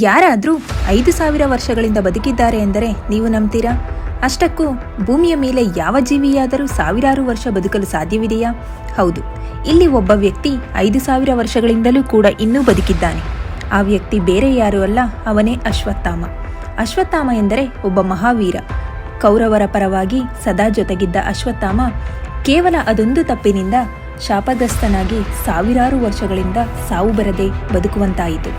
ಯಾರಾದರೂ 5,000 ವರ್ಷಗಳಿಂದ ಬದುಕಿದ್ದಾರೆ ಎಂದರೆ ನೀವು ನಂಬ್ತೀರಾ? ಅಷ್ಟಕ್ಕೂ ಭೂಮಿಯ ಮೇಲೆ ಯಾವ ಜೀವಿಯಾದರೂ ಸಾವಿರಾರು ವರ್ಷ ಬದುಕಲು ಸಾಧ್ಯವಿದೆಯಾ? ಹೌದು, ಇಲ್ಲಿ ಒಬ್ಬ ವ್ಯಕ್ತಿ 5,000 ವರ್ಷಗಳಿಂದಲೂ ಕೂಡ ಇನ್ನೂ ಬದುಕಿದ್ದಾನೆ. ಆ ವ್ಯಕ್ತಿ ಬೇರೆ ಯಾರೂ ಅಲ್ಲ, ಅವನೇ ಅಶ್ವತ್ಥಾಮ. ಅಶ್ವತ್ಥಾಮ ಎಂದರೆ ಒಬ್ಬ ಮಹಾವೀರ. ಕೌರವರ ಪರವಾಗಿ ಸದಾ ಜೊತೆಗಿದ್ದ ಅಶ್ವತ್ಥಾಮ ಕೇವಲ ಅದೊಂದು ತಪ್ಪಿನಿಂದ ಶಾಪಗ್ರಸ್ತನಾಗಿ ಸಾವಿರಾರು ವರ್ಷಗಳಿಂದ ಸಾವು ಬರದೆ ಬದುಕುವಂತಾಯಿತು.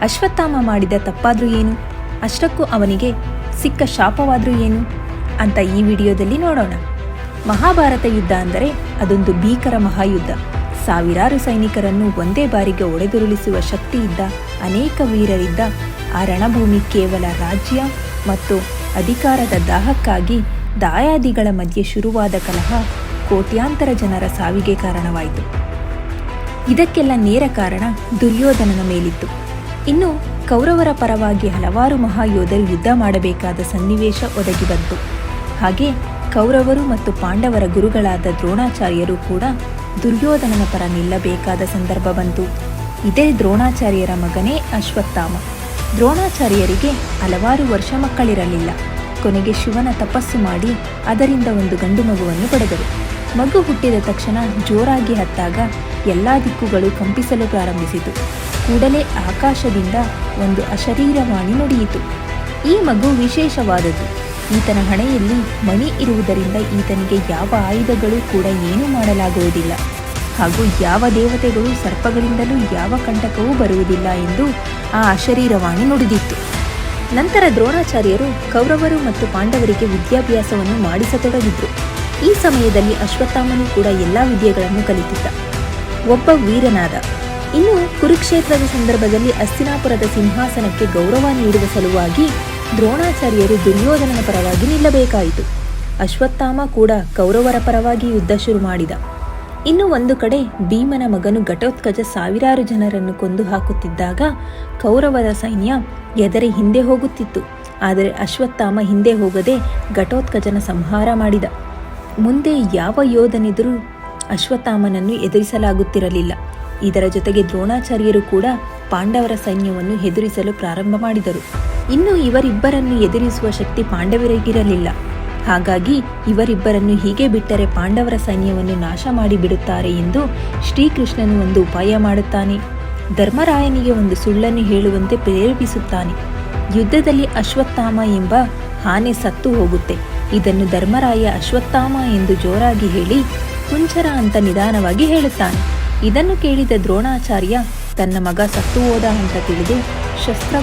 ಅಶ್ವತ್ಥಾಮ ಮಾಡಿದ ತಪ್ಪಾದ್ರೂ ಏನು, ಅಷ್ಟಕ್ಕೂ ಅವನಿಗೆ ಸಿಕ್ಕ ಶಾಪವಾದ್ರೂ ಏನು ಅಂತ ಈ ವಿಡಿಯೋದಲ್ಲಿ ನೋಡೋಣ. ಮಹಾಭಾರತ ಯುದ್ಧ ಅಂದರೆ ಅದೊಂದು ಭೀಕರ ಮಹಾಯುದ್ಧ. ಸಾವಿರಾರು ಸೈನಿಕರನ್ನು ಒಂದೇ ಬಾರಿಗೆ ಒಡೆದುರುಳಿಸುವ ಶಕ್ತಿ ಇದ್ದ ಅನೇಕ ವೀರರಿದ್ದ ಆ ರಣಭೂಮಿ ಕೇವಲ ರಾಜ್ಯ ಮತ್ತು ಅಧಿಕಾರದ ದಾಹಕ್ಕಾಗಿ ದಾಯಾದಿಗಳ ಮಧ್ಯೆ ಶುರುವಾದ ಕಲಹ ಕೋಟ್ಯಾಂತರ ಜನರ ಸಾವಿಗೆ ಕಾರಣವಾಯಿತು. ಇದಕ್ಕೆಲ್ಲ ನೇರ ಕಾರಣ ದುರ್ಯೋಧನನ ಮೇಲಿತ್ತು. ಇನ್ನು ಕೌರವರ ಪರವಾಗಿ ಹಲವಾರು ಮಹಾಯೋಧರು ಯುದ್ಧ ಮಾಡಬೇಕಾದ ಸನ್ನಿವೇಶ ಒದಗಿ ಬಂತು. ಹಾಗೆ ಕೌರವರು ಮತ್ತು ಪಾಂಡವರ ಗುರುಗಳಾದ ದ್ರೋಣಾಚಾರ್ಯರು ಕೂಡ ದುರ್ಯೋಧನನ ಪರ ನಿಲ್ಲಬೇಕಾದ ಸಂದರ್ಭ ಬಂತು. ಇದೇ ದ್ರೋಣಾಚಾರ್ಯರ ಮಗನೇ ಅಶ್ವತ್ಥಾಮ. ದ್ರೋಣಾಚಾರ್ಯರಿಗೆ ಹಲವಾರು ವರ್ಷ ಮಕ್ಕಳಿರಲಿಲ್ಲ. ಕೊನೆಗೆ ಶಿವನ ತಪಸ್ಸು ಮಾಡಿ ಅದರಿಂದ ಒಂದು ಗಂಡು ಮಗುವನ್ನು ಪಡೆದರು. ಮಗು ಹುಟ್ಟಿದ ತಕ್ಷಣ ಜೋರಾಗಿ ಹತ್ತಾಗ ಎಲ್ಲ ದಿಕ್ಕುಗಳು ಕಂಪಿಸಲು ಪ್ರಾರಂಭಿಸಿತು. ಕೂಡಲೇ ಆಕಾಶದಿಂದ ಒಂದು ಅಶರೀರವಾಣಿ ನುಡಿಯಿತು. ಈ ಮಗು ವಿಶೇಷವಾದದ್ದು. ಈತನ ಹಣೆಯಲ್ಲಿ ಮಣಿ ಇರುವುದರಿಂದ ಈತನಿಗೆ ಯಾವ ಆಯುಧಗಳು ಕೂಡ ಏನೂ ಮಾಡಲಾಗುವುದಿಲ್ಲ, ಹಾಗೂ ಯಾವ ದೇವತೆಗಳು ಸರ್ಪಗಳಿಂದಲೂ ಯಾವ ಕಂಟಕವೂ ಬರುವುದಿಲ್ಲ ಎಂದು ಆ ಅಶರೀರವಾಣಿ ನುಡಿದಿತ್ತು. ನಂತರ ದ್ರೋಣಾಚಾರ್ಯರು ಕೌರವರು ಮತ್ತು ಪಾಂಡವರಿಗೆ ವಿದ್ಯಾಭ್ಯಾಸವನ್ನು ಮಾಡಿಸತೊಡಗಿದ್ರು. ಈ ಸಮಯದಲ್ಲಿ ಅಶ್ವತ್ಥಾಮನು ಕೂಡ ಎಲ್ಲ ವಿದ್ಯೆಗಳನ್ನು ಕಲಿತಿದ್ದ. ಒಬ್ಬ ವೀರನಾದ. ಇನ್ನು ಕುರುಕ್ಷೇತ್ರದ ಸಂದರ್ಭದಲ್ಲಿ ಹಸ್ತಿನಾಪುರದ ಸಿಂಹಾಸನಕ್ಕೆ ಗೌರವ ನೀಡುವ ಸಲುವಾಗಿ ದ್ರೋಣಾಚಾರ್ಯರು ದುರ್ಯೋಧನನ ಪರವಾಗಿ ನಿಲ್ಲಬೇಕಾಯಿತು. ಅಶ್ವತ್ಥಾಮ ಕೂಡ ಕೌರವರ ಪರವಾಗಿ ಯುದ್ಧ ಶುರು ಮಾಡಿದ. ಇನ್ನು ಒಂದು ಕಡೆ ಭೀಮನ ಮಗನು ಘಟೋತ್ಕಚ ಸಾವಿರಾರು ಜನರನ್ನು ಕೊಂದು ಹಾಕುತ್ತಿದ್ದಾಗ ಕೌರವರ ಸೈನ್ಯ ಎದರಿ ಹಿಂದೆ ಹೋಗುತ್ತಿತ್ತು. ಆದರೆ ಅಶ್ವತ್ಥಾಮ ಹಿಂದೆ ಹೋಗದೆ ಘಟೋತ್ಕಚನ ಸಂಹಾರ ಮಾಡಿದ. ಮುಂದೆ ಯಾವ ಯೋಧನೆದುರು ಅಶ್ವತ್ಥಾಮನನ್ನು ಎದುರಿಸಲಾಗುತ್ತಿರಲಿಲ್ಲ. ಇದರ ಜೊತೆಗೆ ದ್ರೋಣಾಚಾರ್ಯರು ಕೂಡ ಪಾಂಡವರ ಸೈನ್ಯವನ್ನು ಎದುರಿಸಲು ಪ್ರಾರಂಭ ಮಾಡಿದರು. ಇನ್ನು ಇವರಿಬ್ಬರನ್ನು ಎದುರಿಸುವ ಶಕ್ತಿ ಪಾಂಡವರಿಗಿರಲಿಲ್ಲ. ಹಾಗಾಗಿ ಇವರಿಬ್ಬರನ್ನು ಹೀಗೆ ಬಿಟ್ಟರೆ ಪಾಂಡವರ ಸೈನ್ಯವನ್ನು ನಾಶ ಮಾಡಿಬಿಡುತ್ತಾರೆ ಎಂದು ಶ್ರೀಕೃಷ್ಣನು ಒಂದು ಉಪಾಯ ಮಾಡುತ್ತಾನೆ. ಧರ್ಮರಾಯನಿಗೆ ಒಂದು ಸುಳ್ಳನ್ನು ಹೇಳುವಂತೆ ಪ್ರೇರೇಪಿಸುತ್ತಾನೆ. ಯುದ್ಧದಲ್ಲಿ ಅಶ್ವತ್ಥಾಮ ಎಂಬ ಆನೆ ಸತ್ತು ಹೋಗುತ್ತೆ. ಇದನ್ನು ಧರ್ಮರಾಯ ಅಶ್ವತ್ಥಾಮ ಎಂದು ಜೋರಾಗಿ ಹೇಳಿ ಕುಂಚರ ಅಂತ ನಿಧಾನವಾಗಿ ಹೇಳುತ್ತಾನೆ. ಇದನ್ನು ಕೇಳಿದ ದ್ರೋಣಾಚಾರ್ಯ ತನ್ನ ಮಗ ಸತ್ತು ಹೋದ ಅಂತ ತಿಳಿದು ಶಸ್ತ್ರ